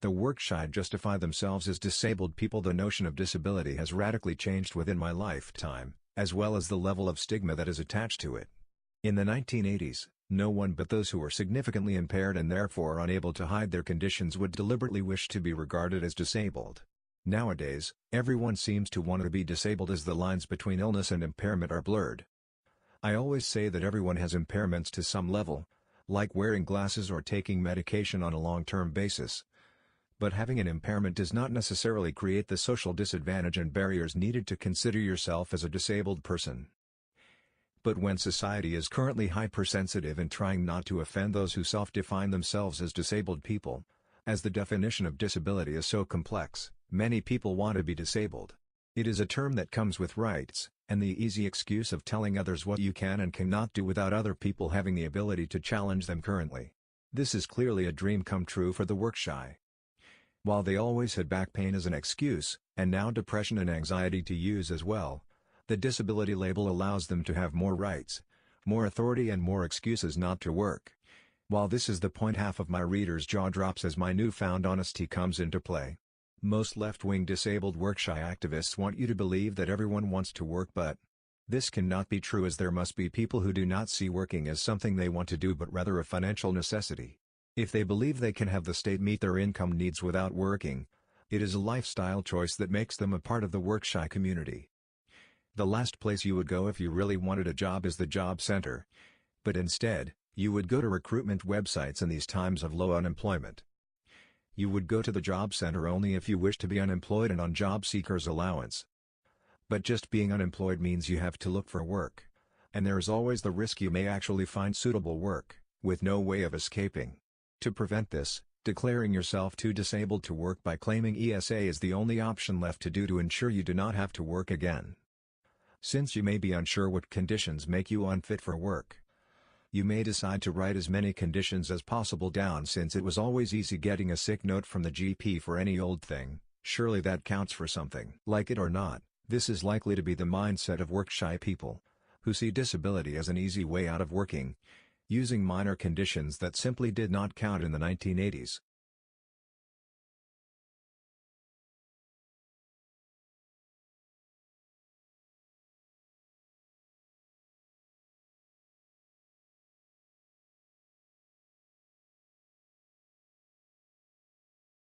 the workshy justify themselves as disabled people. The notion of disability has radically changed within my lifetime, as well as the level of stigma that is attached to it. In the 1980s, no one but those who were significantly impaired and therefore unable to hide their conditions would deliberately wish to be regarded as disabled. Nowadays, everyone seems to want to be disabled as the lines between illness and impairment are blurred. I always say that everyone has impairments to some level, like wearing glasses or taking medication on a long-term basis. But having an impairment does not necessarily create the social disadvantage and barriers needed to consider yourself as a disabled person. But when society is currently hypersensitive and trying not to offend those who self-define themselves as disabled people, as the definition of disability is so complex, many people want to be disabled. It is a term that comes with rights, and the easy excuse of telling others what you can and cannot do without other people having the ability to challenge them currently. This is clearly a dream come true for the workshy. While they always had back pain as an excuse, and now depression and anxiety to use as well, the disability label allows them to have more rights, more authority and more excuses not to work. While this is the point, half of my readers' jaw drops as my newfound honesty comes into play. Most left-wing disabled workshy activists want you to believe that everyone wants to work, but this cannot be true, as there must be people who do not see working as something they want to do but rather a financial necessity. If they believe they can have the state meet their income needs without working, it is a lifestyle choice that makes them a part of the workshy community. The last place you would go if you really wanted a job is the job center. But instead, you would go to recruitment websites in these times of low unemployment. You would go to the job center only if you wish to be unemployed and on job seekers allowance. But just being unemployed means you have to look for work. And there is always the risk you may actually find suitable work, with no way of escaping. To prevent this, declaring yourself too disabled to work by claiming ESA is the only option left to do to ensure you do not have to work again. Since you may be unsure what conditions make you unfit for work, you may decide to write as many conditions as possible down, since it was always easy getting a sick note from the GP for any old thing. Surely that counts for something. Like it or not, this is likely to be the mindset of workshy people, who see disability as an easy way out of working, using minor conditions that simply did not count in the 1980s.